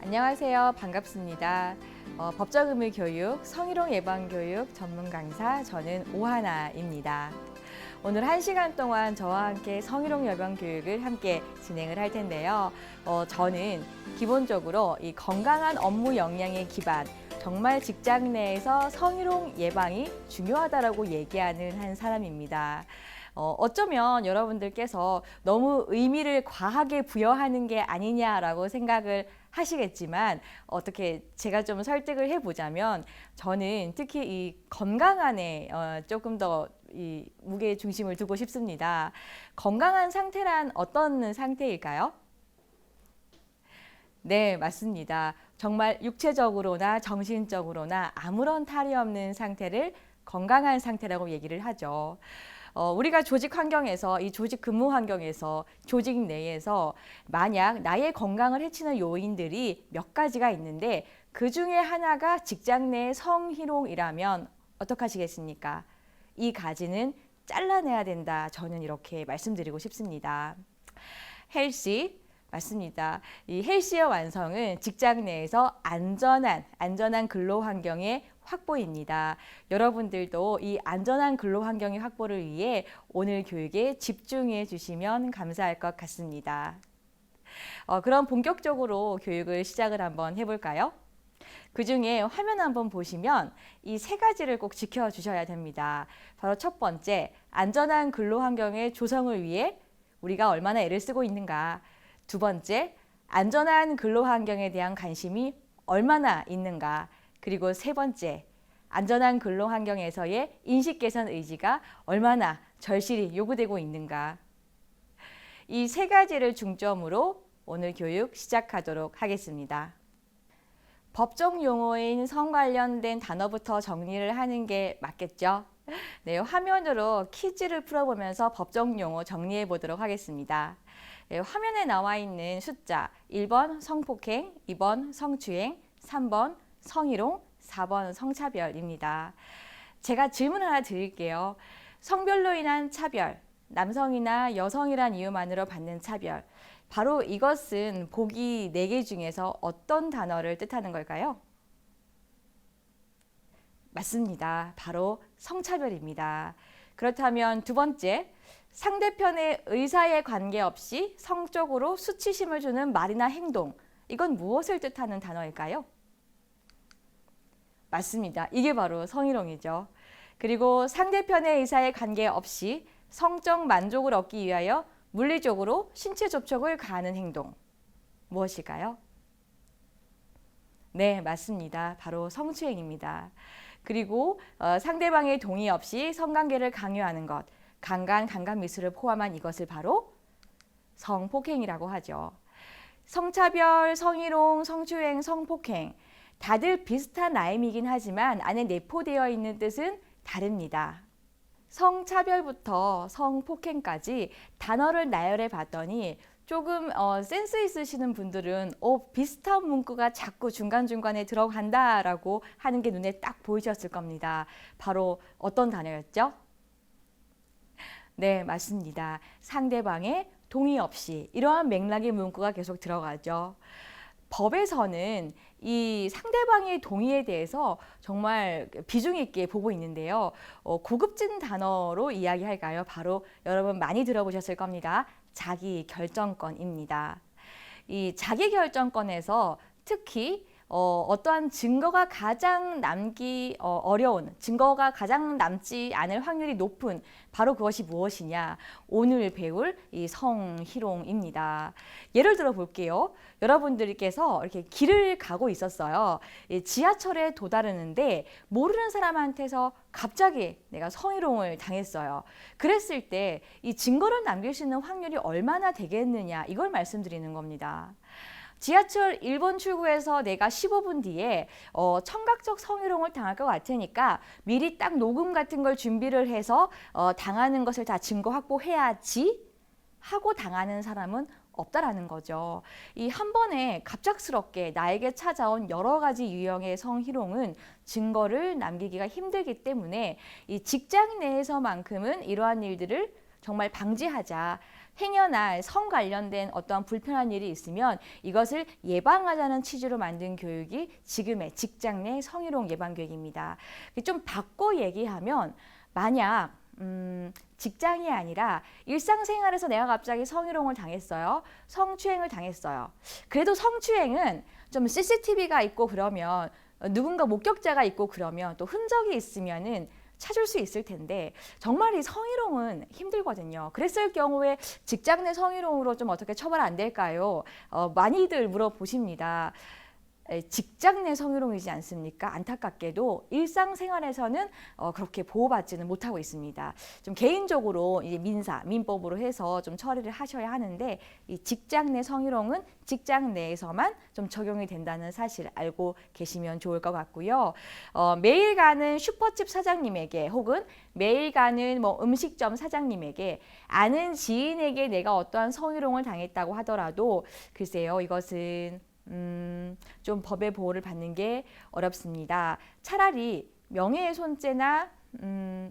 안녕하세요. 반갑습니다. 법정의무교육, 성희롱 예방교육 전문 강사 저는 오하나입니다. 오늘 1시간 동안 저와 함께 성희롱 예방교육을 함께 진행을 할 텐데요. 저는 기본적으로 이 건강한 업무 역량의 기반, 정말 직장 내에서 성희롱 예방이 중요하다고 얘기하는 한 사람입니다. 어쩌면 여러분들께서 너무 의미를 과하게 부여하는 게 아니냐라고 생각을 하시겠지만 어떻게 제가 좀 설득을 해보자면 저는 특히 이 건강안에 조금 더 이 무게 중심을 두고 싶습니다. 건강한 상태란 어떤 상태일까요? 네, 맞습니다. 정말 육체적으로나 정신적으로나 아무런 탈이 없는 상태를 건강한 상태라고 얘기를 하죠. 우리가 조직 환경에서, 이 조직 근무 환경에서, 조직 내에서 만약 나의 건강을 해치는 요인들이 몇 가지가 있는데 그 중에 하나가 직장 내 성희롱이라면 어떡하시겠습니까? 이 가지는 잘라내야 된다. 저는 이렇게 말씀드리고 싶습니다. 헬시, 맞습니다. 이 헬시의 완성은 직장 내에서 안전한 근로 환경의 확보입니다. 여러분들도 이 안전한 근로 환경의 확보를 위해 오늘 교육에 집중해 주시면 감사할 것 같습니다. 그럼 본격적으로 교육을 시작을 한번 해볼까요? 그 중에 화면 한번 보시면 이 세 가지를 꼭 지켜주셔야 됩니다. 바로 첫 번째, 안전한 근로 환경의 조성을 위해 우리가 얼마나 애를 쓰고 있는가. 두 번째, 안전한 근로 환경에 대한 관심이 얼마나 있는가. 그리고 세 번째, 안전한 근로 환경에서의 인식 개선 의지가 얼마나 절실히 요구되고 있는가. 이 세 가지를 중점으로 오늘 교육 시작하도록 하겠습니다. 법정 용어인 성 관련된 단어부터 정리를 하는 게 맞겠죠? 네, 화면으로 퀴즈를 풀어보면서 법정 용어 정리해 보도록 하겠습니다. 네, 화면에 나와 있는 숫자 1번 성폭행, 2번 성추행, 3번 성희롱, 4번 성차별입니다. 제가 질문 하나 드릴게요. 성별로 인한 차별, 남성이나 여성이란 이유만으로 받는 차별. 바로 이것은 보기 4개 중에서 어떤 단어를 뜻하는 걸까요? 맞습니다. 바로 성차별입니다. 그렇다면 두 번째, 상대편의 의사에 관계없이 성적으로 수치심을 주는 말이나 행동. 이건 무엇을 뜻하는 단어일까요? 맞습니다. 이게 바로 성희롱이죠. 그리고 상대편의 의사에 관계없이 성적 만족을 얻기 위하여 물리적으로 신체 접촉을 가하는 행동. 무엇일까요? 네, 맞습니다. 바로 성추행입니다. 그리고 상대방의 동의 없이 성관계를 강요하는 것, 강간 미수를 포함한 이것을 바로 성폭행이라고 하죠. 성차별, 성희롱, 성추행, 성폭행 다들 비슷한 라임이긴 하지만 안에 내포되어 있는 뜻은 다릅니다. 성차별부터 성폭행까지 단어를 나열해 봤더니 조금 센스 있으시는 분들은 비슷한 문구가 자꾸 중간중간에 들어간다라고 하는 게 눈에 딱 보이셨을 겁니다. 바로 어떤 단어였죠? 네, 맞습니다. 상대방의 동의 없이 이러한 맥락의 문구가 계속 들어가죠. 법에서는 이 상대방의 동의에 대해서 정말 비중 있게 보고 있는데요. 고급진 단어로 이야기할까요? 바로 여러분 많이 들어보셨을 겁니다. 자기결정권입니다. 이 자기결정권에서 특히 어떠한 증거가 가장 남기 어려운, 증거가 가장 남지 않을 확률이 높은 바로 그것이 무엇이냐? 오늘 배울 이 성희롱입니다. 예를 들어 볼게요. 여러분들께서 이렇게 길을 가고 있었어요. 지하철에 도달하는데 모르는 사람한테서 갑자기 내가 성희롱을 당했어요. 그랬을 때 이 증거를 남길 수 있는 확률이 얼마나 되겠느냐? 이걸 말씀드리는 겁니다. 지하철 1번 출구에서 내가 15분 뒤에 청각적 성희롱을 당할 것 같으니까 미리 딱 녹음 같은 걸 준비를 해서 당하는 것을 다 증거 확보해야지 하고 당하는 사람은 없다라는 거죠. 이 한 번에 갑작스럽게 나에게 찾아온 여러 가지 유형의 성희롱은 증거를 남기기가 힘들기 때문에 이 직장 내에서만큼은 이러한 일들을 정말 방지하자. 행여나 성 관련된 어떠한 불편한 일이 있으면 이것을 예방하자는 취지로 만든 교육이 지금의 직장 내 성희롱 예방 교육입니다. 좀 바꿔 얘기하면 만약 직장이 아니라 일상생활에서 내가 갑자기 성희롱을 당했어요. 성추행을 당했어요. 그래도 성추행은 좀 CCTV가 있고 그러면 누군가 목격자가 있고 그러면 또 흔적이 있으면은 찾을 수 있을 텐데 정말 이 성희롱은 힘들거든요. 그랬을 경우에 직장 내 성희롱으로 좀 어떻게 처벌 안 될까요? 많이들 물어보십니다. 직장 내 성희롱이지 않습니까? 안타깝게도 일상생활에서는 그렇게 보호받지는 못하고 있습니다. 좀 개인적으로 이제 민법으로 해서 좀 처리를 하셔야 하는데 이 직장 내 성희롱은 직장 내에서만 좀 적용이 된다는 사실 알고 계시면 좋을 것 같고요. 매일 가는 슈퍼집 사장님에게 혹은 매일 가는 뭐 음식점 사장님에게 아는 지인에게 내가 어떠한 성희롱을 당했다고 하더라도 글쎄요, 이것은 좀 법의 보호를 받는 게 어렵습니다. 차라리 명예훼손죄나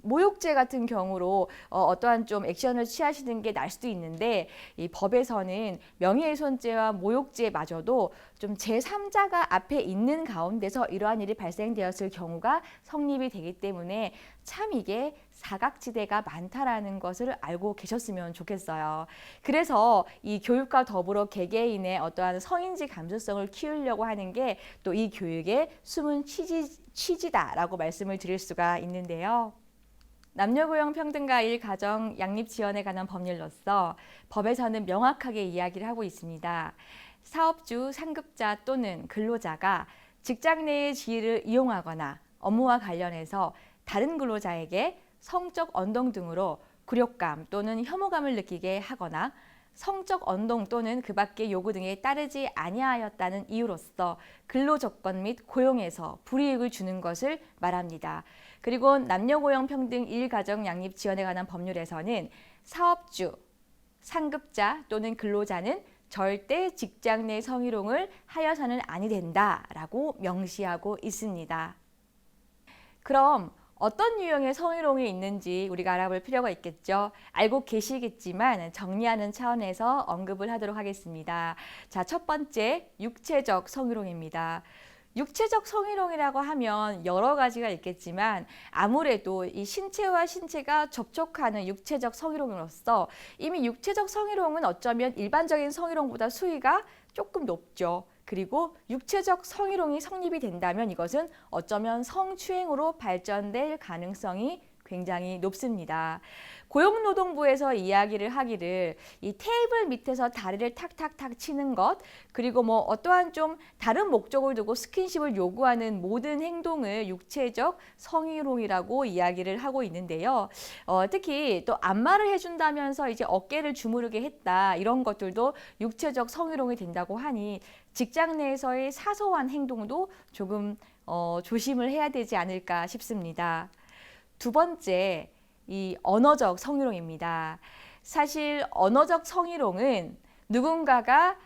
모욕죄 같은 경우로 어떠한 좀 액션을 취하시는 게 나을 수도 있는데 이 법에서는 명예훼손죄와 모욕죄마저도 좀 제3자가 앞에 있는 가운데서 이러한 일이 발생되었을 경우가 성립이 되기 때문에 참 이게 사각지대가 많다라는 것을 알고 계셨으면 좋겠어요. 그래서 이 교육과 더불어 개개인의 어떠한 성인지 감수성을 키우려고 하는 게 또 이 교육의 숨은 취지다라고 말씀을 드릴 수가 있는데요. 남녀고용평등과 일가정 양립지원에 관한 법률로서 법에서는 명확하게 이야기를 하고 있습니다. 사업주, 상급자 또는 근로자가 직장 내의 지위를 이용하거나 업무와 관련해서 다른 근로자에게 성적 언동 등으로 굴욕감 또는 혐오감을 느끼게 하거나 성적 언동 또는 그 밖의 요구 등에 따르지 아니하였다는 이유로서 근로조건 및 고용에서 불이익을 주는 것을 말합니다. 그리고 남녀고용평등 일가정 양립 지원에 관한 법률에서는 사업주, 상급자 또는 근로자는 절대 직장 내 성희롱을 하여서는 아니 된다라고 명시하고 있습니다. 그럼 어떤 유형의 성희롱이 있는지 우리가 알아볼 필요가 있겠죠. 알고 계시겠지만 정리하는 차원에서 언급을 하도록 하겠습니다. 자, 첫 번째, 육체적 성희롱입니다. 육체적 성희롱이라고 하면 여러 가지가 있겠지만 아무래도 이 신체와 신체가 접촉하는 육체적 성희롱으로서 이미 육체적 성희롱은 어쩌면 일반적인 성희롱보다 수위가 조금 높죠. 그리고 육체적 성희롱이 성립이 된다면 이것은 어쩌면 성추행으로 발전될 가능성이 굉장히 높습니다. 고용노동부에서 이야기를 하기를 이 테이블 밑에서 다리를 탁탁탁 치는 것, 그리고 뭐 어떠한 좀 다른 목적을 두고 스킨십을 요구하는 모든 행동을 육체적 성희롱이라고 이야기를 하고 있는데요. 특히 또 안마를 해준다면서 이제 어깨를 주무르게 했다, 이런 것들도 육체적 성희롱이 된다고 하니 직장 내에서의 사소한 행동도 조금 조심을 해야 되지 않을까 싶습니다. 두 번째, 이 언어적 성희롱입니다. 사실 언어적 성희롱은 누군가가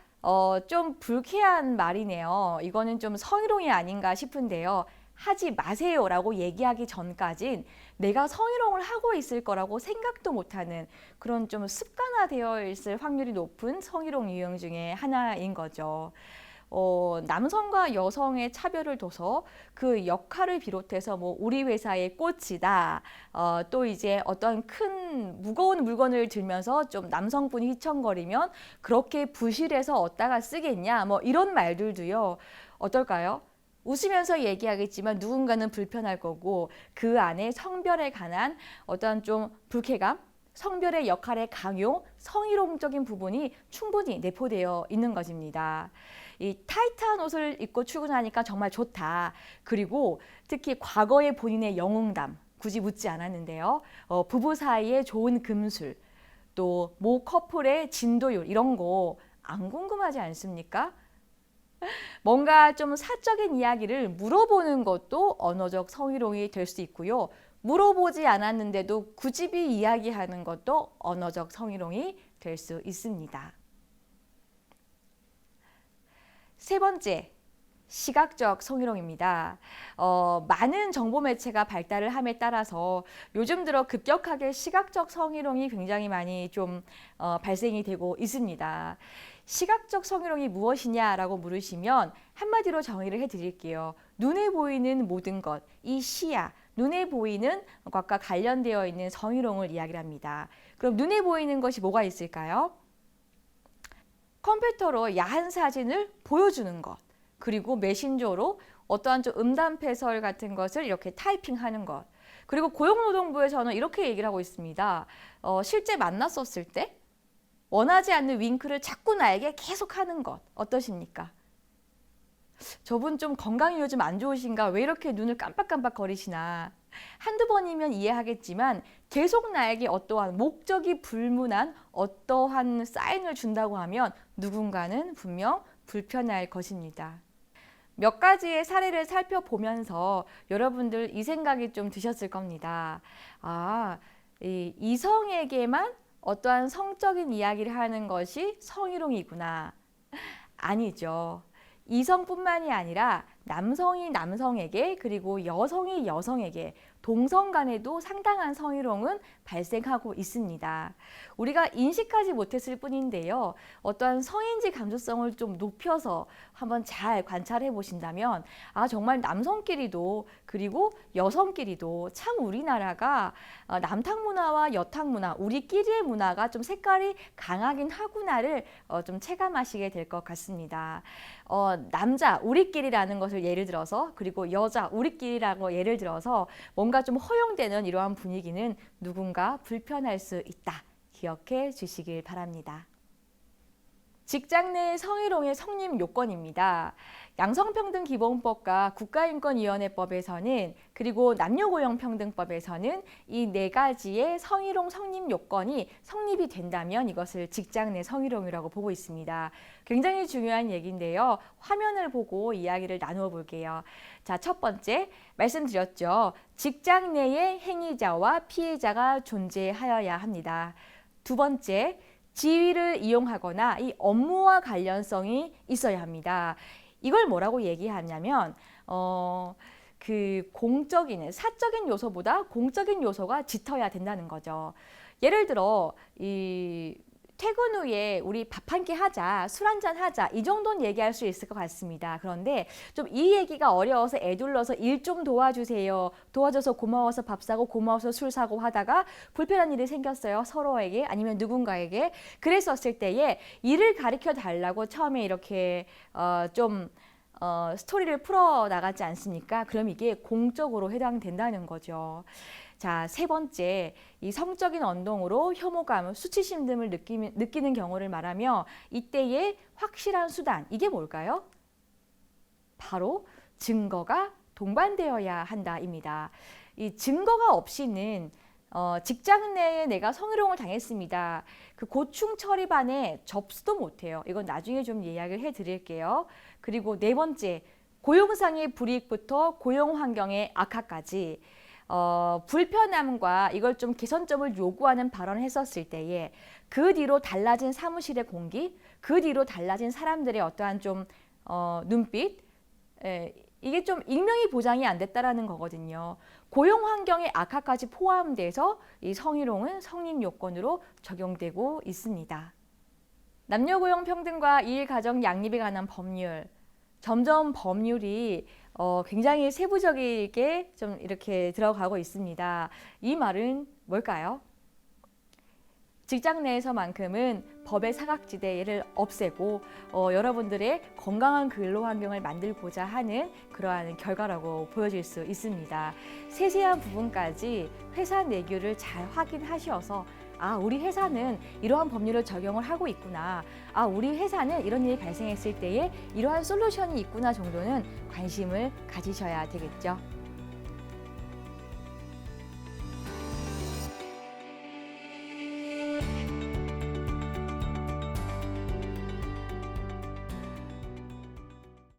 좀 불쾌한 말이네요. 이거는 좀 성희롱이 아닌가 싶은데요. 하지 마세요라고 얘기하기 전까진 내가 성희롱을 하고 있을 거라고 생각도 못하는 그런 좀 습관화되어 있을 확률이 높은 성희롱 유형 중에 하나인 거죠. 남성과 여성의 차별을 둬서 그 역할을 비롯해서 뭐 우리 회사의 꽃이다, 또 이제 어떤 큰 무거운 물건을 들면서 좀 남성분이 휘청거리면 그렇게 부실해서 어디다가 쓰겠냐, 뭐 이런 말들도요. 어떨까요? 웃으면서 얘기하겠지만 누군가는 불편할 거고 그 안에 성별에 관한 어떤 좀 불쾌감, 성별의 역할의 강요, 성희롱적인 부분이 충분히 내포되어 있는 것입니다. 이 타이트한 옷을 입고 출근하니까 정말 좋다. 그리고 특히 과거의 본인의 영웅담, 굳이 묻지 않았는데요. 부부 사이에 좋은 금술, 또 모 커플의 진도율, 이런 거 안 궁금하지 않습니까? 뭔가 좀 사적인 이야기를 물어보는 것도 언어적 성희롱이 될 수 있고요. 물어보지 않았는데도 굳이 이야기하는 것도 언어적 성희롱이 될 수 있습니다. 세 번째, 시각적 성희롱입니다. 많은 정보 매체가 발달을 함에 따라서 요즘 들어 급격하게 시각적 성희롱이 굉장히 많이 좀 발생이 되고 있습니다. 시각적 성희롱이 무엇이냐라고 물으시면 한마디로 정의를 해드릴게요. 눈에 보이는 모든 것, 이 시야, 눈에 보이는 것과 관련되어 있는 성희롱을 이야기를 합니다. 그럼 눈에 보이는 것이 뭐가 있을까요? 컴퓨터로 야한 사진을 보여주는 것, 그리고 메신저로 어떠한 좀 음담패설 같은 것을 이렇게 타이핑하는 것, 그리고 고용노동부에서는 이렇게 얘기를 하고 있습니다. 실제 만났었을 때 원하지 않는 윙크를 자꾸 나에게 계속 하는 것 어떠십니까? 저분 좀 건강이 요즘 안 좋으신가? 왜 이렇게 눈을 깜빡깜빡 거리시나? 한두 번이면 이해하겠지만 계속 나에게 어떠한 목적이 불문한 어떠한 사인을 준다고 하면 누군가는 분명 불편할 것입니다. 몇 가지의 사례를 살펴보면서 여러분들 이 생각이 좀 드셨을 겁니다. 이성에게만 어떠한 성적인 이야기를 하는 것이 성희롱이구나. 아니죠. 이성뿐만이 아니라 남성이 남성에게 그리고 여성이 여성에게 동성 간에도 상당한 성희롱은 발생하고 있습니다. 우리가 인식하지 못했을 뿐인데요. 어떠한 성인지 감수성을 좀 높여서 한번 잘 관찰해 보신다면 정말 남성끼리도 그리고 여성끼리도 참 우리나라가 남탕 문화와 여탕 문화, 우리끼리의 문화가 좀 색깔이 강하긴 하구나를 좀 체감하시게 될 것 같습니다. 남자, 우리끼리라는 것을 예를 들어서 그리고 여자, 우리끼리라고 예를 들어서 뭔가 좀 허용되는 이러한 분위기는 누군가 불편할 수 있다. 기억해 주시길 바랍니다. 직장 내 성희롱의 성립 요건입니다. 양성평등기본법과 국가인권위원회법에서는 그리고 남녀고용평등법에서는 이 네 가지의 성희롱 성립 요건이 성립이 된다면 이것을 직장 내 성희롱이라고 보고 있습니다. 굉장히 중요한 얘기인데요. 화면을 보고 이야기를 나누어 볼게요. 자, 첫 번째 말씀드렸죠. 직장 내에 행위자와 피해자가 존재하여야 합니다. 두 번째, 지위를 이용하거나 이 업무와 관련성이 있어야 합니다. 이걸 뭐라고 얘기하냐면 그 공적인, 사적인 요소보다 공적인 요소가 짙어야 된다는 거죠. 예를 들어 이 퇴근 후에 우리 밥 한 끼 하자, 술 한잔 하자 이 정도는 얘기할 수 있을 것 같습니다. 그런데 좀 이 얘기가 어려워서 애둘러서 일 좀 도와주세요. 도와줘서 고마워서 밥 사고 고마워서 술 사고 하다가 불편한 일이 생겼어요. 서로에게 아니면 누군가에게. 그랬었을 때에 일을 가르쳐 달라고 처음에 이렇게 스토리를 풀어 나가지 않습니까? 그럼 이게 공적으로 해당된다는 거죠. 자, 세 번째, 이 성적인 언동으로 혐오감, 수치심 등을 느끼는 경우를 말하며 이때의 확실한 수단, 이게 뭘까요? 바로 증거가 동반되어야 한다입니다. 이 증거가 없이는 직장 내에 내가 성희롱을 당했습니다. 그 고충 처리반에 접수도 못해요. 이건 나중에 좀 이야기를 해드릴게요. 그리고 네 번째, 고용상의 불이익부터 고용 환경의 악화까지 불편함과 이걸 좀 개선점을 요구하는 발언을 했었을 때에 그 뒤로 달라진 사무실의 공기, 그 뒤로 달라진 사람들의 어떠한 좀 눈빛, 이게 좀 익명이 보장이 안 됐다라는 거거든요. 고용 환경의 악화까지 포함돼서 이 성희롱은 성립 요건으로 적용되고 있습니다. 남녀 고용 평등과 일 가정 양립에 관한 법률, 점점 법률이 굉장히 세부적이게 좀 이렇게 들어가고 있습니다. 이 말은 뭘까요? 직장 내에서만큼은 법의 사각지대를 없애고 여러분들의 건강한 근로 환경을 만들고자 하는 그러한 결과라고 보여질 수 있습니다. 세세한 부분까지 회사 내규를 잘 확인하셔서 우리 회사는 이러한 법률을 적용을 하고 있구나. 우리 회사는 이런 일이 발생했을 때에 이러한 솔루션이 있구나 정도는 관심을 가지셔야 되겠죠.